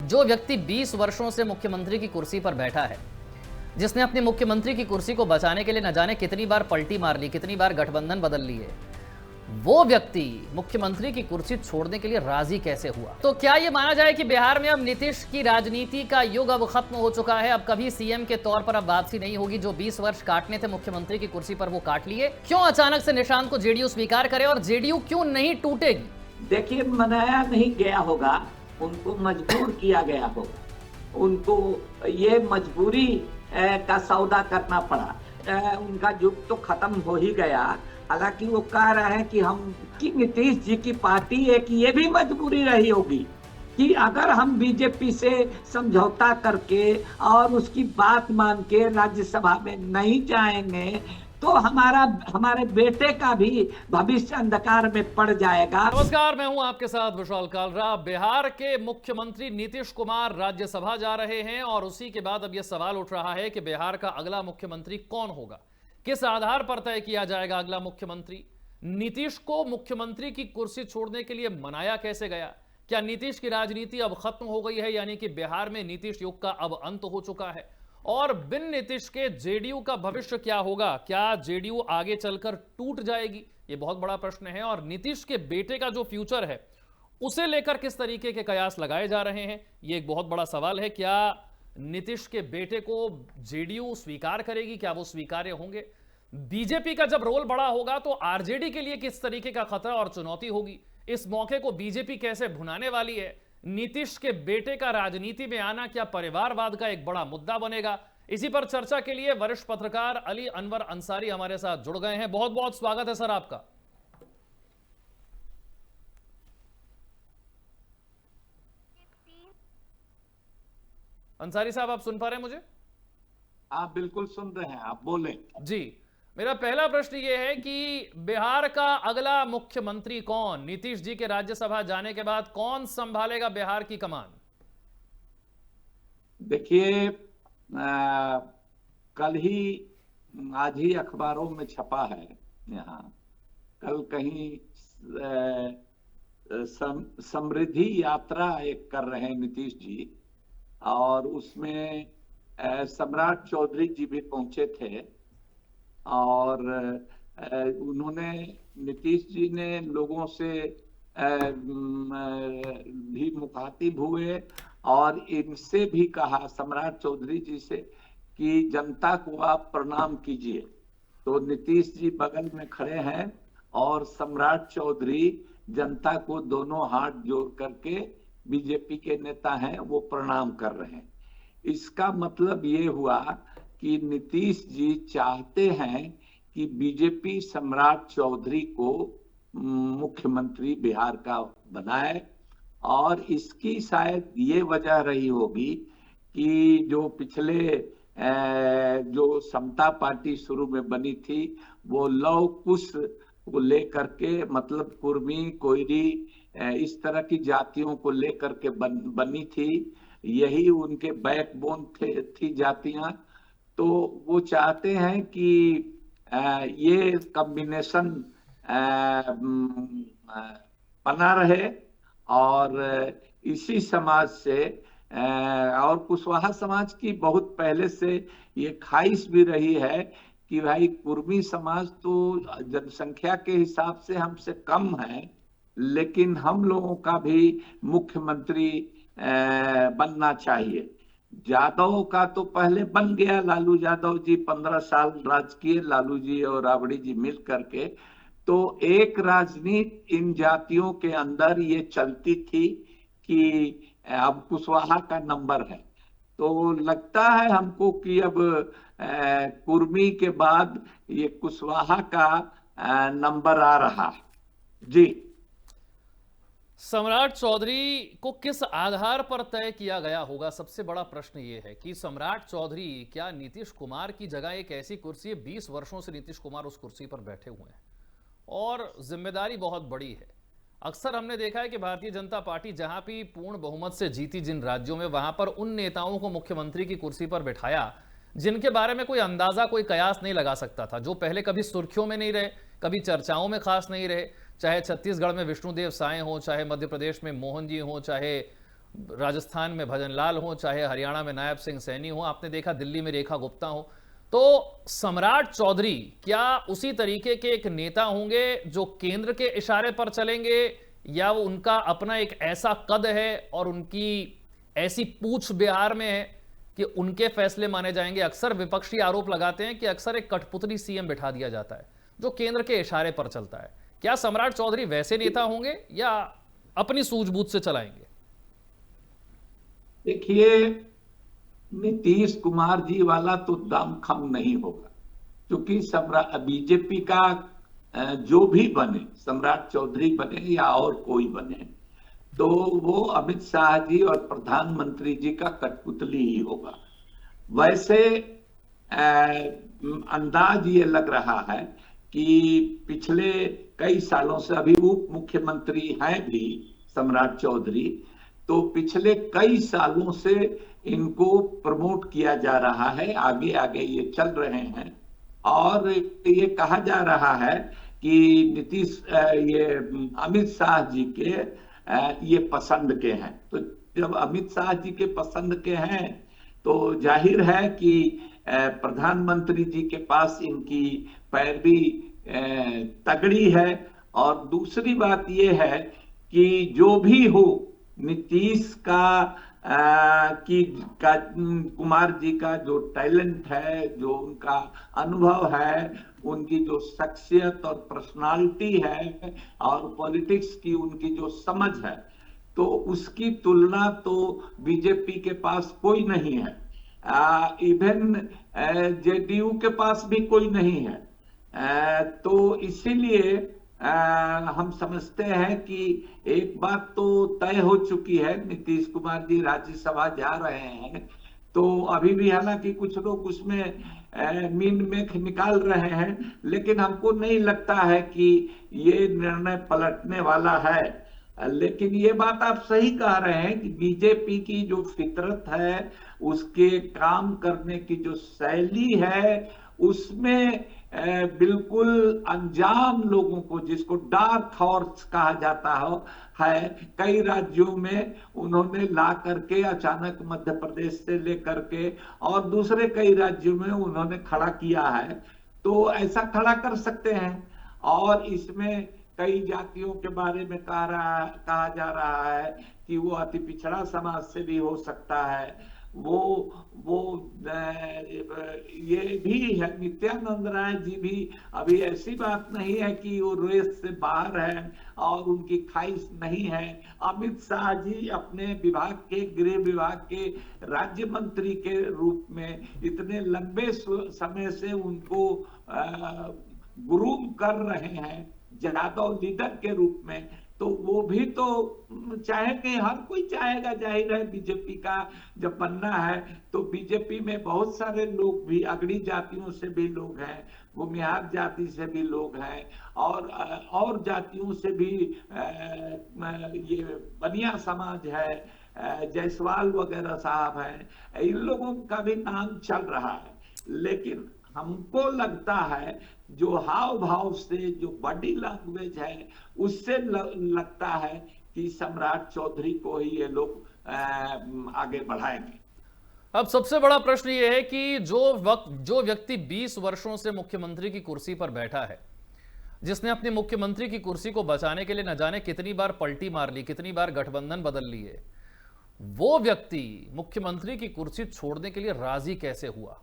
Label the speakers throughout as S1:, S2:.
S1: जो व्यक्ति 20 वर्षों से मुख्यमंत्री की कुर्सी पर बैठा है, जिसने अपनी मुख्यमंत्री की कुर्सी को बचाने के लिए न जाने कितनी बार पलटी मार ली, कितनी बार गठबंधन बदल लिए, वो व्यक्ति मुख्यमंत्री की कुर्सी छोड़ने के लिए राजी कैसे हुआ? तो क्या यह माना जाए कि बिहार में अब नीतीश की राजनीति का युग अब खत्म हो चुका है? अब कभी सीएम के तौर पर अब वापसी नहीं होगी। जो 20 वर्ष काटने थे मुख्यमंत्री की कुर्सी पर वो काट लिए। क्यों अचानक से निशांत को जेडीयू स्वीकार करे और जेडीयू क्यों नहीं टूटेगी?
S2: देखिए, मनाया नहीं गया होगा, उनको मजबूर किया गया होगा, उनको ये मजबूरी का सौदा करना पड़ा। उनका युग तो खत्म हो ही गया। हालांकि वो कह रहे हैं कि नीतीश जी की पार्टी है कि ये भी मजबूरी रही होगी कि अगर हम बीजेपी से समझौता करके और उसकी बात मान के राज्यसभा में नहीं जाएंगे तो हमारे बेटे का भी भविष्य अंधकार में पड़ जाएगा।
S1: नमस्कार, मैं हूं आपके साथ विशाल कालरा। बिहार के मुख्यमंत्री नीतीश कुमार राज्यसभा जा रहे हैं और उसी के बाद अब यह सवाल उठ रहा है कि बिहार का अगला मुख्यमंत्री कौन होगा, किस आधार पर तय किया जाएगा अगला मुख्यमंत्री। नीतीश को मुख्यमंत्री की कुर्सी छोड़ने के लिए मनाया कैसे गया? क्या नीतीश की राजनीति अब खत्म हो गई है, यानी कि बिहार में नीतीश युग का अब अंत हो चुका है? और बिन नीतीश के जेडीयू का भविष्य क्या होगा? क्या जेडीयू आगे चलकर टूट जाएगी? यह बहुत बड़ा प्रश्न है। और नीतीश के बेटे का जो फ्यूचर है उसे लेकर किस तरीके के कयास लगाए जा रहे हैं, यह एक बहुत बड़ा सवाल है। क्या नीतीश के बेटे को जेडीयू स्वीकार करेगी? क्या वो स्वीकार्य होंगे? बीजेपी का जब रोल बड़ा होगा तो आरजेडी के लिए किस तरीके का खतरा और चुनौती होगी? इस मौके को बीजेपी कैसे भुनाने वाली है? नीतीश के बेटे का राजनीति में आना क्या परिवारवाद का एक बड़ा मुद्दा बनेगा? इसी पर चर्चा के लिए वरिष्ठ पत्रकार अली अनवर अंसारी हमारे साथ जुड़ गए हैं। बहुत बहुत स्वागत है सर आपका। अंसारी साहब, आप सुन पा रहे हैं मुझे?
S2: आप बिल्कुल सुन रहे हैं, आप बोलें।
S1: जी, मेरा पहला प्रश्न यह है कि बिहार का अगला मुख्यमंत्री कौन? नीतीश जी के राज्यसभा जाने के बाद कौन संभालेगा बिहार की कमान?
S2: देखिए, आज ही अखबारों में छपा है, यहाँ कल कहीं समृद्धि यात्रा एक कर रहे हैं नीतीश जी, और उसमें सम्राट चौधरी जी भी पहुंचे थे और उन्होंने, नीतीश जी ने लोगों से भी मुखातिब हुए और इनसे भी कहा, सम्राट चौधरी जी से, कि जनता को आप प्रणाम कीजिए। तो नीतीश जी बगल में खड़े हैं और सम्राट चौधरी जनता को दोनों हाथ जोड़ करके, बीजेपी के नेता हैं, वो प्रणाम कर रहे हैं। इसका मतलब ये हुआ कि नीतीश जी चाहते हैं कि बीजेपी सम्राट चौधरी को मुख्यमंत्री बिहार का बनाए, और इसकी शायद ये वजह रही होगी कि जो पिछले जो समता पार्टी शुरू में बनी थी, वो लव कुश को लेकर के, मतलब कुर्मी, कोयरी, इस तरह की जातियों को लेकर के बनी थी। यही उनके बैकबोन थी जातियां। तो वो चाहते हैं कि ये कॉम्बिनेशन बना रहे, और इसी समाज से, और कुशवाहा समाज की बहुत पहले से ये ख्वाहिश भी रही है कि भाई, कुर्मी समाज तो जनसंख्या के हिसाब से हमसे कम है, लेकिन हम लोगों का भी मुख्यमंत्री बनना चाहिए। यादव का तो पहले बन गया, लालू यादव जी 15 साल राज किए, लालू जी और राबड़ी जी मिल करके। तो एक राजनीति इन जातियों के अंदर ये चलती थी कि अब कुशवाहा का नंबर है। तो लगता है हमको कि अब कुर्मी के बाद ये कुशवाहा का नंबर आ रहा है। जी,
S1: सम्राट चौधरी को किस आधार पर तय किया गया होगा? सबसे बड़ा प्रश्न यह है कि सम्राट चौधरी क्या नीतीश कुमार की जगह एक ऐसी कुर्सी है, 20 वर्षों से नीतीश कुमार उस कुर्सी पर बैठे हुए हैं और जिम्मेदारी बहुत बड़ी है। अक्सर हमने देखा है कि भारतीय जनता पार्टी जहां भी पूर्ण बहुमत से जीती जिन राज्यों में, वहां पर उन नेताओं को मुख्यमंत्री की कुर्सी पर बैठाया जिनके बारे में कोई अंदाजा, कोई कयास नहीं लगा सकता था, जो पहले कभी सुर्खियों में नहीं रहे, कभी चर्चाओं में खास नहीं रहे। चाहे छत्तीसगढ़ में विष्णुदेव साय हो, चाहे मध्य प्रदेश में मोहन जी हो, चाहे राजस्थान में भजन लाल हो, चाहे हरियाणा में नायब सिंह सैनी हो, आपने देखा दिल्ली में रेखा गुप्ता हो, तो सम्राट चौधरी क्या उसी तरीके के एक नेता होंगे जो केंद्र के इशारे पर चलेंगे, या वो उनका अपना एक ऐसा कद है और उनकी ऐसी पूछ बिहार में है कि उनके फैसले माने जाएंगे? अक्सर विपक्षी आरोप लगाते हैं कि अक्सर एक कठपुतली सीएम बिठा दिया जाता है जो केंद्र के इशारे पर चलता है। क्या सम्राट चौधरी वैसे नेता होंगे या अपनी सूझबूझ से चलाएंगे?
S2: देखिए, नीतीश कुमार जी वाला तो दमखम नहीं होगा, क्योंकि बीजेपी का जो भी बने, सम्राट चौधरी बने या और कोई बने, तो वो अमित शाह जी और प्रधानमंत्री जी का कठपुतली ही होगा। वैसे अंदाज ये लग रहा है कि पिछले कई सालों से, अभी उप मुख्यमंत्री हैं भी सम्राट चौधरी, तो पिछले कई सालों से इनको प्रमोट किया जा रहा है, आगे आगे ये चल रहे हैं। और ये कहा जा रहा है कि ये अमित शाह जी के ये पसंद के हैं। तो जब अमित शाह जी के पसंद के हैं तो जाहिर है कि प्रधानमंत्री जी के पास इनकी पैरवी तगड़ी है। और दूसरी बात ये है कि जो भी हो, नीतीश कुमार जी का जो टैलेंट है, जो उनका अनुभव है, उनकी जो शख्सियत और पर्सनालिटी है और पॉलिटिक्स की उनकी जो समझ है, तो उसकी तुलना तो बीजेपी के पास कोई नहीं है। इवन जेडीयू के पास भी कोई नहीं है। तो इसीलिए हम समझते हैं कि एक बात तो तय हो चुकी है, नीतीश कुमार जी राज्यसभा जा रहे हैं। तो अभी भी हालांकि कुछ लोग उसमें मीन मेख निकाल रहे हैं, लेकिन हमको नहीं लगता है कि ये निर्णय पलटने वाला है। लेकिन ये बात आप सही कह रहे हैं कि बीजेपी की जो फितरत है, उसके काम करने की जो शैली है, उसमें बिल्कुल अनजान लोगों को, जिसको डार्क हॉर्स कहा जाता है, कई राज्यों में उन्होंने ला करके अचानक मध्य प्रदेश से लेकर के और दूसरे कई राज्यों में उन्होंने खड़ा किया है। तो ऐसा खड़ा कर सकते हैं। और इसमें कई जातियों के बारे में कहा जा रहा है कि वो अति पिछड़ा समाज से भी हो सकता है। ये भी है। नित्यानंद राय जी भी, अभी ऐसी बात नहीं है कि वो रेस से बाहर है और उनकी ख्वाहिश नहीं है। अमित शाह जी अपने विभाग के, गृह विभाग के राज्य मंत्री के रूप में इतने लंबे समय से उनको ग्रूम कर रहे हैं यादव लीडर के रूप में। तो वो भी तो चाहेंगे, हर कोई चाहेगा, जाहिर है। बीजेपी का जब बनना है तो बीजेपी में बहुत सारे लोग भी, अगड़ी जातियों से भी लोग हैं, भूमिहार जाति से भी लोग हैं, और जातियों से भी ये बनिया समाज है, जायसवाल वगैरह साहब हैं, इन लोगों का भी नाम चल रहा है। लेकिन हमको लगता है जो हाव भाव से, जो बॉडी लैंग्वेज है, उससे लगता है कि सम्राट चौधरी को ही ये लोग आगे बढ़ाएंगे।
S1: अब सबसे बड़ा प्रश्न ये है कि जो व्यक्ति 20 वर्षों से मुख्यमंत्री की कुर्सी पर बैठा है, जिसने अपनी मुख्यमंत्री की कुर्सी को बचाने के लिए न जाने कितनी बार पलटी मार ली, कितनी बार गठबंधन बदल लिए, वो व्यक्ति मुख्यमंत्री की कुर्सी छोड़ने के लिए राजी कैसे हुआ?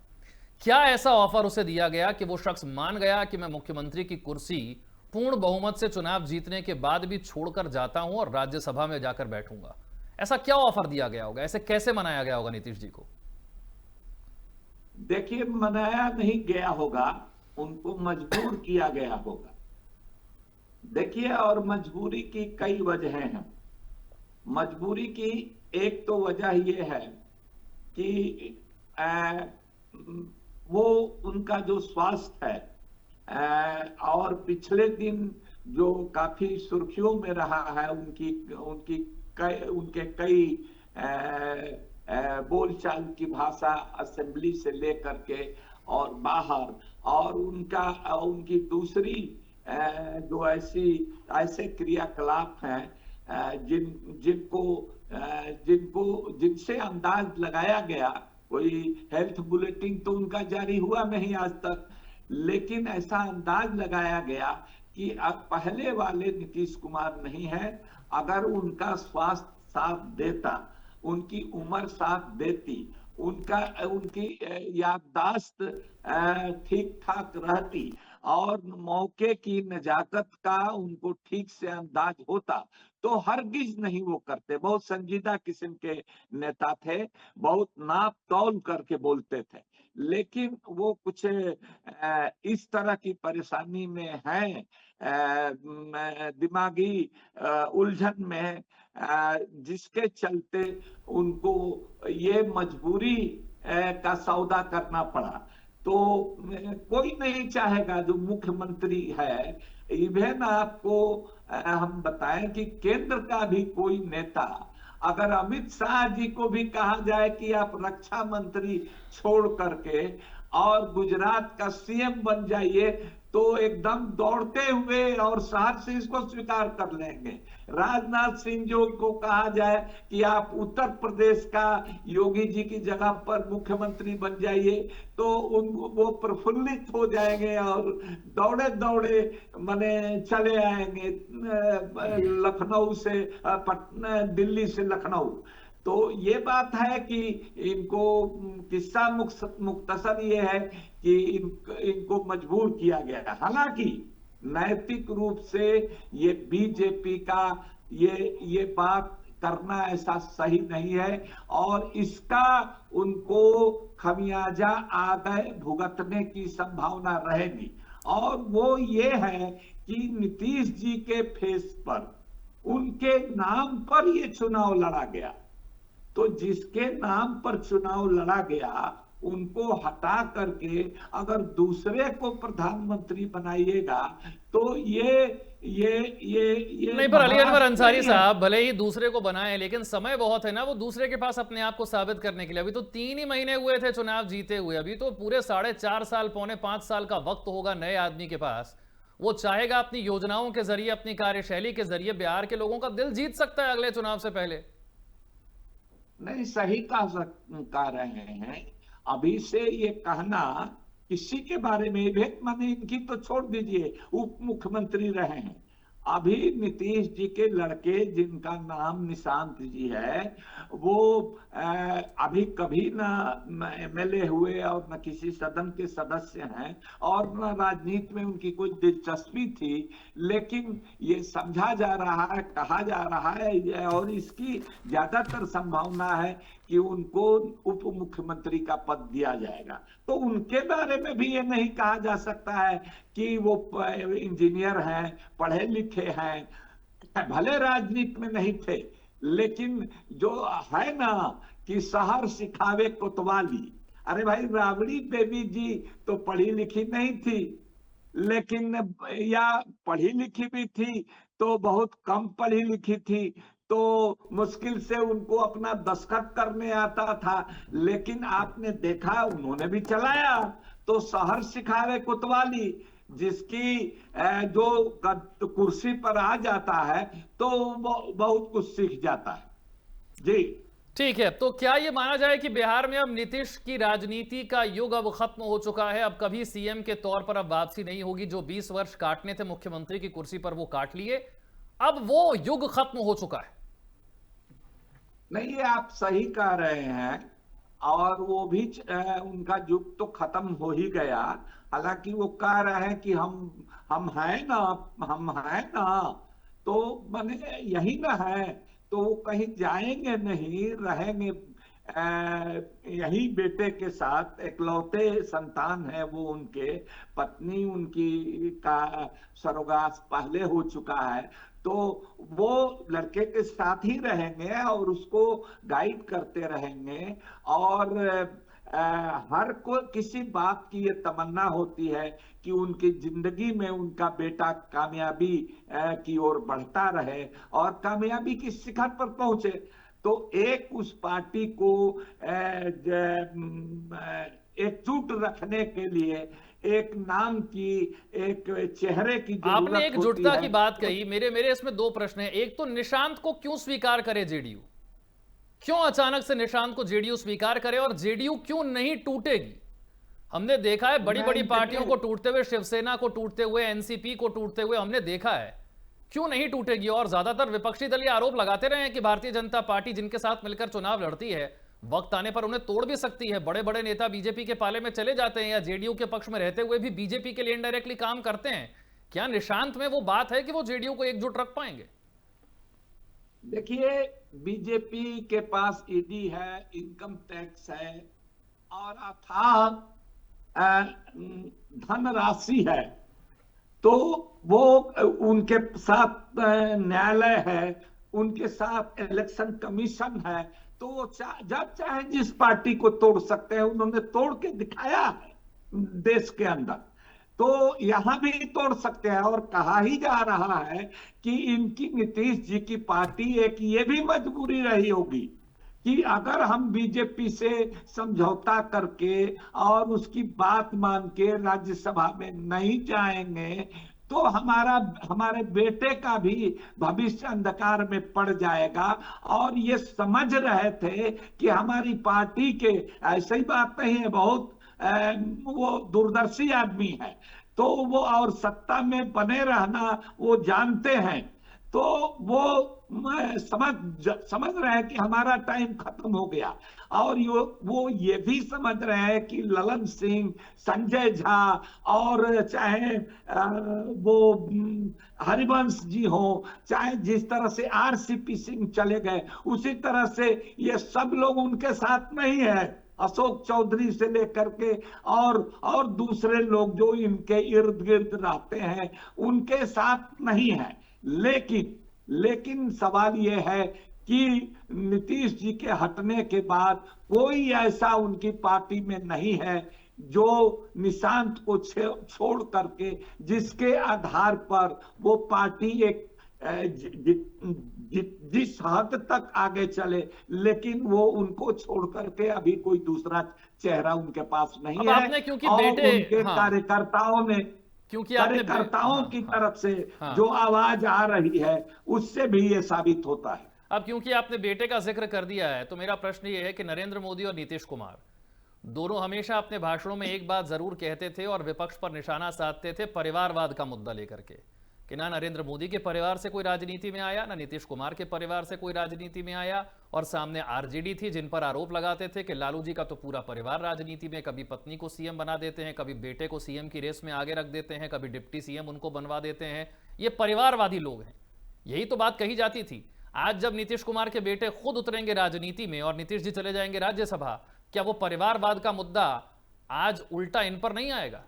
S1: क्या ऐसा ऑफर उसे दिया गया कि वो शख्स मान गया कि मैं मुख्यमंत्री की कुर्सी पूर्ण बहुमत से चुनाव जीतने के बाद भी छोड़कर जाता हूं और राज्यसभा में जाकर बैठूंगा? ऐसा क्या ऑफर दिया गया होगा? ऐसे कैसे मनाया गया होगा नीतीश जी को?
S2: देखिए, मनाया नहीं गया होगा, उनको मजबूर किया गया होगा। देखिए, और मजबूरी की कई वजहें हैं। मजबूरी की एक तो वजह यह है कि वो उनका जो स्वास्थ्य है, और पिछले दिन जो काफी सुर्खियों में रहा है, उनके कई बोलचाल की भाषा, असेंबली से लेकर के और बाहर, और उनकी दूसरी जो ऐसे क्रियाकलाप हैं जिनसे अंदाज लगाया गया, कोई हेल्थ बुलेटिन तो उनका जारी हुआ नहीं आज तक, लेकिन ऐसा अंदाज लगाया गया कि अब पहले वाले नीतीश कुमार नहीं है। अगर उनका स्वास्थ्य साथ देता, उनकी उम्र साथ देती, उनकी याददाश्त ठीक ठाक रहती और मौके की नजाकत का उनको ठीक से अंदाज होता, तो हरगिज नहीं वो करते। बहुत संजीदा किस्म के नेता थे, बहुत नाप तौल करके बोलते थे, लेकिन वो कुछ इस तरह की परेशानी में है, दिमागी उलझन में, जिसके चलते उनको ये मजबूरी का सौदा करना पड़ा। तो कोई नहीं चाहेगा, जो मुख्यमंत्री है, इवन आपको हम बताएं कि केंद्र का भी कोई नेता, अगर अमित शाह जी को भी कहा जाए कि आप रक्षा मंत्री छोड़ करके और गुजरात का सीएम बन जाइए, तो एकदम दौड़ते हुए और साहस से इसको स्वीकार कर लेंगे। राजनाथ सिंह जो को कहा जाए कि आप उत्तर प्रदेश का योगी जी की जगह पर मुख्यमंत्री बन जाइए, तो वो प्रफुल्लित हो जाएंगे और दौड़े दौड़े माने चले आएंगे लखनऊ से पटना, दिल्ली से लखनऊ। तो ये बात है कि इनको किस्सा मुख्तसर ये है कि इनको मजबूर किया गया है। हालांकि नैतिक रूप से ये बीजेपी का ये बात करना ऐसा सही नहीं है और इसका उनको खमियाजा आगे भुगतने की संभावना रहेगी। और वो ये है कि नीतीश जी के फेस पर, उनके नाम पर ये चुनाव लड़ा गया, तो जिसके नाम पर चुनाव लड़ा गया उनको हटा करके अगर दूसरे को प्रधानमंत्री बनाइएगा, तो ये
S1: नहीं। पर अली अनवर अंसारी साहब भले ही दूसरे को बनाए, लेकिन समय बहुत है ना वो दूसरे के पास अपने आप को साबित करने के लिए। अभी तो 3 ही महीने हुए थे चुनाव जीते हुए, अभी तो पूरे 4.5 साल, पौने 5 साल का वक्त होगा नए आदमी के पास। वो चाहेगा अपनी योजनाओं के जरिए, अपनी कार्यशैली के जरिए बिहार के लोगों का दिल जीत सकता है अगले चुनाव से पहले।
S2: नहीं, सही कह रहे हैं। अभी से ये कहना किसी के बारे में भी, माने इनकी तो छोड़ दीजिए, उप मुख्यमंत्री रहे हैं, अभी नीतीश जी के लड़के जिनका नाम निशांत जी है, वो अभी कभी ना एमएलए हुए और न किसी सदन के सदस्य हैं और न राजनीति में उनकी कोई दिलचस्पी थी, लेकिन ये समझा जा रहा है, कहा जा रहा है और इसकी ज्यादातर संभावना है कि उनको उप मुख्यमंत्री का पद दिया जाएगा। तो उनके बारे में भी ये नहीं कहा जा सकता है कि वो इंजीनियर हैं, पढ़े लिखे हैं, भले राजनीति में नहीं थे, लेकिन जो है ना कि शहर सिखावे कोतवाली। अरे भाई, राबड़ी देवी जी तो पढ़ी लिखी नहीं थी, लेकिन या पढ़ी लिखी भी थी तो बहुत कम पढ़ी लिखी थी, तो मुश्किल से उनको अपना दस्तखत करने आता था, लेकिन आपने देखा उन्होंने भी चलाया। तो शहर सिखावे कोतवाली, जिसकी जो कुर्सी पर आ जाता है तो बहुत कुछ सीख जाता है। जी
S1: ठीक है, तो क्या ये माना जाए कि बिहार में अब नीतीश की राजनीति का युग अब खत्म हो चुका है? अब कभी सीएम के तौर पर अब वापसी नहीं होगी। जो 20 वर्ष काटने थे मुख्यमंत्री की कुर्सी पर वो काट लिए, अब वो युग खत्म हो चुका है।
S2: नहीं, ये आप सही कह रहे हैं और वो भी उनका युग तो खत्म हो ही गया। हालांकि वो कह रहे हैं कि हम हैं ना, हम हैं ना, तो माने यही ना है, तो वो कहीं जाएंगे नहीं, रहेंगे यही बेटे के साथ। इकलौते संतान है वो उनके, पत्नी उनकी का स्वर्गवास पहले हो चुका है, तो वो लड़के के साथ ही रहेंगे और उसको गाइड करते रहेंगे। और हर को किसी बात की ये तमन्ना होती है कि उनकी जिंदगी में उनका बेटा कामयाबी की ओर बढ़ता रहे और कामयाबी की शिखर पर पहुंचे। तो एक उस पार्टी को एकजुट रखने के लिए एक नाम की, एक चेहरे की
S1: आपने
S2: जरूरत होती
S1: एकजुटता
S2: है।
S1: की बात कही, मेरे इसमें दो प्रश्न हैं। एक तो निशांत को क्यों स्वीकार करे जेडीयू, क्यों अचानक से निशांत को जेडीयू स्वीकार करे, और जेडीयू क्यों नहीं टूटेगी? हमने देखा है बड़ी बड़ी
S2: नहीं,
S1: पार्टियों
S2: देखिए,
S1: को टूटते हुए, शिवसेना को टूटते हुए, एनसीपी को टूटते हुए हमने देखा है। क्यों नहीं टूटेगी? और ज्यादातर विपक्षी दल ये आरोप लगाते रहे हैं कि भारतीय जनता पार्टी जिनके साथ मिलकर चुनाव लड़ती है, वक्त आने पर उन्हें तोड़ भी सकती है। बड़े बड़े नेता बीजेपी के पाले में चले जाते हैं या जेडीयू के पक्ष में रहते हुए भी बीजेपी के लिए इनडायरेक्टली काम करते हैं। क्या निशांत में वो बात है कि वो जेडीयू को एकजुट रख पाएंगे?
S2: देखिए, बीजेपी के पास ईडी है, इनकम टैक्स है और अथाह धनराशि है, तो वो उनके साथ न्यायालय है, उनके साथ इलेक्शन कमीशन है, तो वो जब चाहे जिस पार्टी को तोड़ सकते हैं। उन्होंने तोड़ के दिखाया है देश के अंदर, तो यहां भी तोड़ सकते हैं। और कहा ही जा रहा है कि इनकी नीतीश जी की पार्टी एक ये भी मजबूरी रही होगी कि अगर हम बीजेपी से समझौता करके और उसकी बात मान के राज्यसभा में नहीं जाएंगे तो हमारे बेटे का भी भविष्य अंधकार में पड़ जाएगा। और ये समझ रहे थे कि हमारी पार्टी के, ऐसी ही बात नहीं है, बहुत वो दूरदर्शी आदमी है, तो वो और सत्ता में बने रहना वो जानते हैं, तो वो समझ रहे हैं कि हमारा टाइम खत्म हो गया। और वो ये भी समझ रहे हैं कि ललन सिंह, संजय झा और चाहे वो हरिवंश जी हो, चाहे जिस तरह से आरसीपी सिंह चले गए, उसी तरह से ये सब लोग उनके साथ नहीं है। अशोक चौधरी से लेकर के और दूसरे लोग जो इनके इर्द गिर्द रहते हैं उनके साथ नहीं है। लेकिन सवाल यह है कि नीतीश जी के हटने के बाद कोई ऐसा उनकी पार्टी में नहीं है जो निशांत को छोड़ करके, जिसके आधार पर वो पार्टी एक जिस हद तक आगे चले, लेकिन वो उनको छोड़ करके अभी कोई दूसरा चेहरा उनके पास नहीं है।
S1: आपने क्योंकि
S2: और
S1: बेटे,
S2: उनके कार्यकर्ताओं ने,
S1: क्योंकि आपने
S2: कार्यकर्ताओं की तरफ से जो आवाज आ रही है उससे भी ये साबित होता है।
S1: अब क्योंकि आपने बेटे का जिक्र कर दिया है तो मेरा प्रश्न ये है कि नरेंद्र मोदी और नीतीश कुमार दोनों हमेशा अपने भाषणों में एक बात जरूर कहते थे और विपक्ष पर निशाना साधते थे, परिवारवाद का मुद्दा लेकर के, कि ना नरेंद्र मोदी के परिवार से कोई राजनीति में आया, ना नीतीश कुमार के परिवार से कोई राजनीति में आया, और सामने आरजेडी थी जिन पर आरोप लगाते थे कि लालू जी का तो पूरा परिवार राजनीति में, कभी पत्नी को सीएम बना देते हैं, कभी बेटे को सीएम की रेस में आगे रख देते हैं, कभी डिप्टी सीएम उनको बनवा देते हैं, ये परिवारवादी लोग हैं। यही तो बात कही जाती थी। आज जब नीतीश कुमार के बेटे खुद उतरेंगे राजनीति में और नीतीश जी चले जाएंगे राज्यसभा, क्या वो परिवारवाद का मुद्दा आज उल्टा इन पर नहीं आएगा?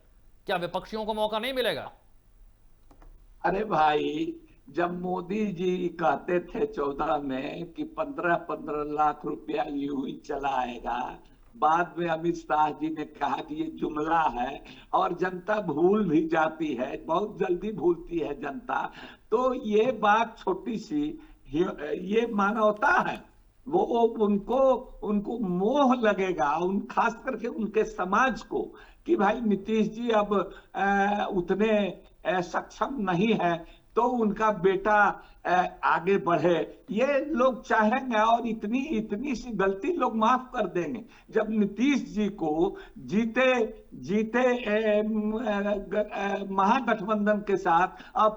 S1: क्या विपक्षियों को मौका नहीं मिलेगा?
S2: अरे भाई, जब मोदी जी कहते थे 14 में कि 15-15 लाख रुपया यूं ही चला आएगा, बाद में अमित शाह जी ने कहा कि ये जुमला है और जनता भूल भी जाती है, बहुत जल्दी भूलती है जनता, तो ये बात छोटी सी, ये मानवता है। वो उनको मोह लगेगा, खास करके उनके समाज को, कि भाई नीतीश जी अब उतने सक्षम नहीं है तो उनका बेटा आगे बढ़े, ये लोग चाहेंगे और इतनी सी गलती लोग माफ कर देंगे। जब नीतीश जी को जीते महागठबंधन के साथ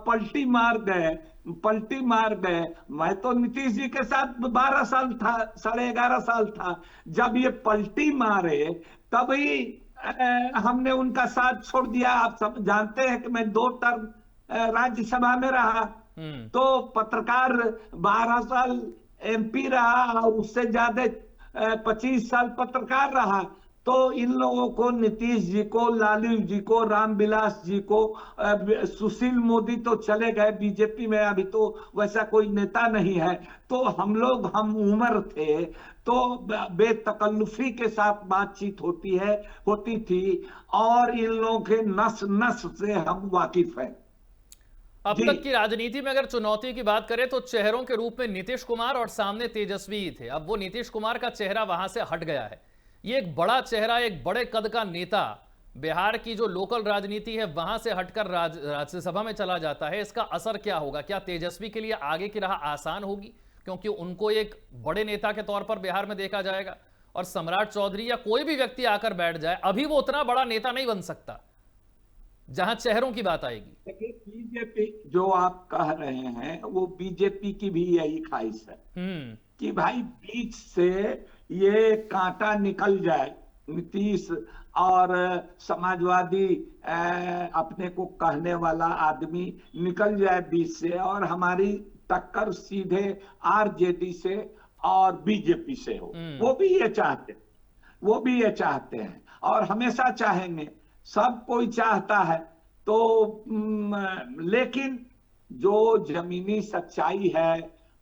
S2: पलटी मार गए। मैं तो नीतीश जी के साथ 12 साल था, 11.5 साल था, जब ये पलटी मारे तभी हमने उनका साथ छोड़ दिया। आप सब जानते हैं कि मैं 2 टर्म राज्यसभा में रहा, तो पत्रकार 12 साल एमपी रहा और उससे ज्यादा 25 साल पत्रकार रहा। तो इन लोगों को, नीतीश जी को, लालू जी को, रामविलास जी को, सुशील मोदी तो चले गए बीजेपी में, अभी तो वैसा कोई नेता नहीं है, तो हम उम्र थे, तो बेतकल्लुफी के साथ बातचीत होती थी और इन लोगों के नस से हम वाकिफ हैं।
S1: अब तक की राजनीति में अगर चुनौती की बात करें तो चेहरों के रूप में नीतीश कुमार और सामने तेजस्वी ही थे। अब वो नीतीश कुमार का चेहरा वहां से हट गया है। ये एक बड़ा चेहरा, एक बड़े कद का नेता बिहार की जो लोकल राजनीति है वहां से हटकर राज्यसभा में चला जाता है, इसका असर क्या होगा? क्या तेजस्वी के लिए आगे की राह आसान होगी, क्योंकि उनको एक बड़े नेता के तौर पर बिहार में देखा जाएगा, और सम्राट चौधरी या कोई भी व्यक्ति आकर बैठ जाए, अभी वो उतना बड़ा नेता नहीं बन सकता जहां चेहरों की बात आएगी।
S2: देखिए, बीजेपी जो आप कह रहे हैं वो बीजेपी की भी यही ख्वाहिश है कि भाई बीच से ये कांटा निकल जाए, नीतीश और समाजवादी अपने को कहने वाला आदमी निकल जाए बीच से, और हमारी टक्कर सीधे आरजेडी से और बीजेपी से हो। वो भी ये चाहते हैं, वो भी ये चाहते हैं और हमेशा चाहेंगे, सब कोई चाहता है। तो लेकिन जो जमीनी सच्चाई है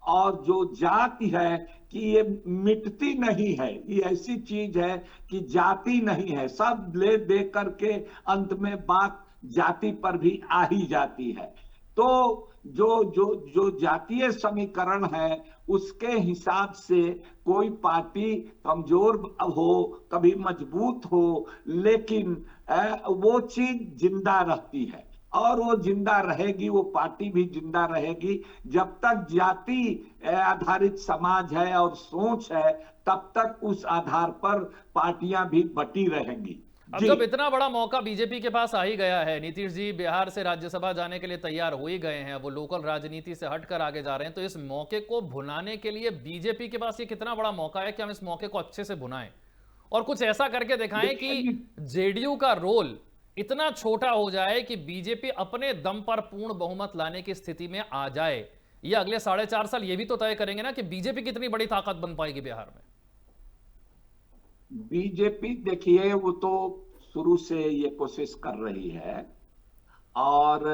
S2: और जो जाति है कि ये मिटती नहीं है, ये ऐसी चीज है कि जाति नहीं है, सब ले दे करके अंत में बात जाति पर भी आ ही जाती है। तो जो जो जो जातीय समीकरण है उसके हिसाब से कोई पार्टी कमजोर हो, कभी मजबूत हो, लेकिन वो चीज जिंदा रहती है और वो जिंदा रहेगी, वो पार्टी भी जिंदा रहेगी। जब तक जाति आधारित समाज है और सोच है, तब तक उस आधार पर पार्टियां भी बटी रहेंगी।
S1: अब जब इतना बड़ा मौका बीजेपी के पास आ ही गया है, नीतीश जी बिहार से राज्यसभा जाने के लिए तैयार हो ही गए हैं, वो लोकल राजनीति से हटकर आगे जा रहे हैं, तो इस मौके को भुनाने के लिए बीजेपी के पास ये कितना बड़ा मौका है कि हम इस मौके को अच्छे से भुनाएं और कुछ ऐसा करके दिखाएं कि जेडीयू का रोल इतना छोटा हो जाए कि बीजेपी अपने दम पर पूर्ण बहुमत लाने की स्थिति में आ जाए। ये अगले 4.5 साल ये भी तो तय करेंगे ना कि बीजेपी कितनी बड़ी ताकत बन पाएगी बिहार में।
S2: बीजेपी देखिए, वो तो शुरू से ये कोशिश कर रही है और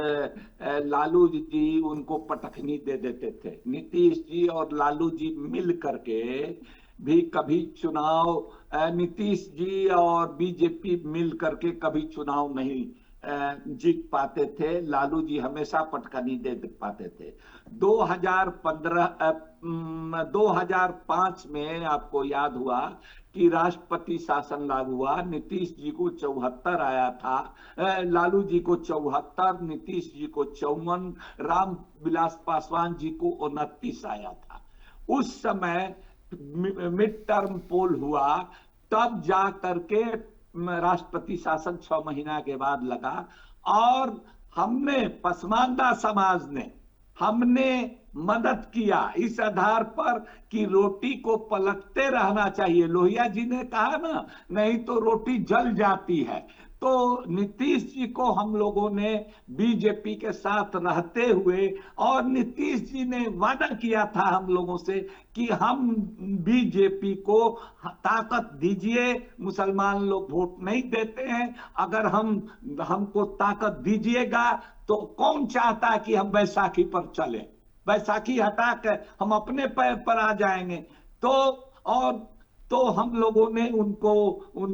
S2: लालू जी उनको पटखनी दे देते थे। नीतीश जी और लालू जी मिल करके भी कभी चुनाव, नीतीश जी और बीजेपी मिल करके कभी चुनाव नहीं जीत पाते थे। लालू जी हमेशा पटखनी दे पाते थे। 2005 में आपको याद हुआ कि राष्ट्रपति शासन लागू हुआ, नीतीश जी को 74 आया था, लालू जी को 74, नीतीश जी को 54, राम विलास पासवान जी को 29 आया था। उस समय मिड टर्म पोल हुआ, तब जा करके राष्ट्रपति शासन 6 महीना के बाद लगा और हमने, पसमानदा समाज ने हमने मदद किया इस आधार पर कि रोटी को पलटते रहना चाहिए। लोहिया जी ने कहा ना, नहीं तो रोटी जल जाती है। तो नीतीश जी को हम लोगों ने बीजेपी के साथ रहते हुए, और नीतीश जी ने वादा किया था हम लोगों से कि हम बीजेपी को ताकत दीजिए, मुसलमान लोग वोट नहीं देते हैं, अगर हमको ताकत दीजिएगा तो कौन चाहता है कि हम बैसाखी पर चले, बैसाखी हटा कर हम अपने पैर पर आ जाएंगे। तो हम लोगों ने उन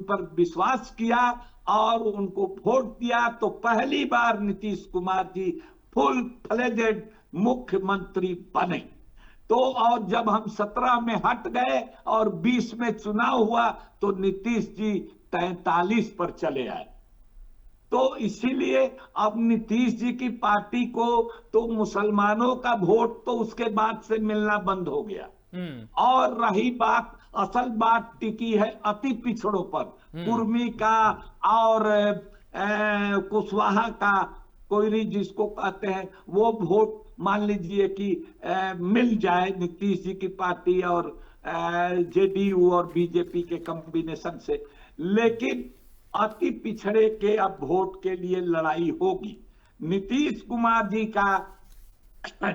S2: पर विश्वास किया और उनको वोट दिया। तो पहली बार नीतीश कुमार जी फुल फ्लेजेड मुख्यमंत्री बने। तो और जब हम 17 में हट गए और 20 में चुनाव हुआ तो नीतीश जी 43 पर चले आए। तो इसीलिए अब नीतीश जी की पार्टी को तो मुसलमानों का वोट तो उसके बाद से मिलना बंद हो गया। और रही बात, असल बात टिकी है अति पिछड़ों पर, कुर्मी का और कुशवाहा का, कोयरी जिसको कहते हैं, वो वोट मान लीजिए कि मिल जाए नीतीश जी की पार्टी और जेडीयू और बीजेपी के कॉम्बिनेशन से, लेकिन अति पिछड़े के अब वोट के लिए लड़ाई होगी। नीतीश कुमार जी का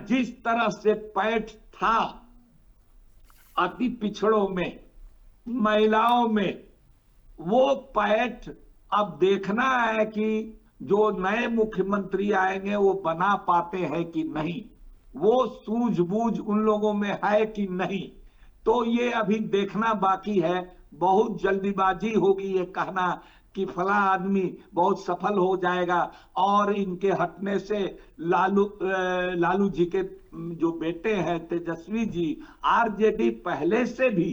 S2: जिस तरह से पैठ था अति पिछड़ों में, महिलाओं में, वो पैठ अब देखना है कि जो नए मुख्यमंत्री आएंगे वो बना पाते हैं कि नहीं, वो सूझबूझ उन लोगों में है कि नहीं। तो ये अभी देखना बाकी है। बहुत जल्दीबाजी होगी ये कहना कि फला आदमी बहुत सफल हो जाएगा और इनके हटने से लालू जी के जो बेटे हैं तेजस्वी जी, आरजेडी पहले से भी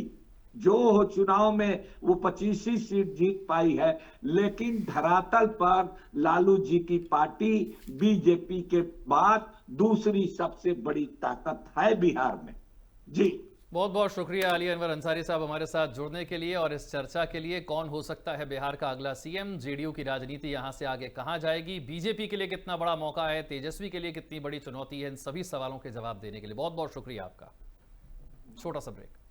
S2: जो चुनाव में वो 25 ही सीट जीत पाई है, लेकिन धरातल पर लालू जी की पार्टी बीजेपी के बाद दूसरी सबसे बड़ी ताकत है बिहार में। जी
S1: बहुत बहुत शुक्रिया अली अनवर अंसारी साहब हमारे साथ जुड़ने के लिए और इस चर्चा के लिए। कौन हो सकता है बिहार का अगला सीएम, जेडीयू की राजनीति यहां से आगे कहां जाएगी, बीजेपी के लिए कितना बड़ा मौका है, तेजस्वी के लिए कितनी बड़ी चुनौती है, इन सभी सवालों के जवाब देने के लिए बहुत बहुत शुक्रिया आपका। छोटा सा ब्रेक।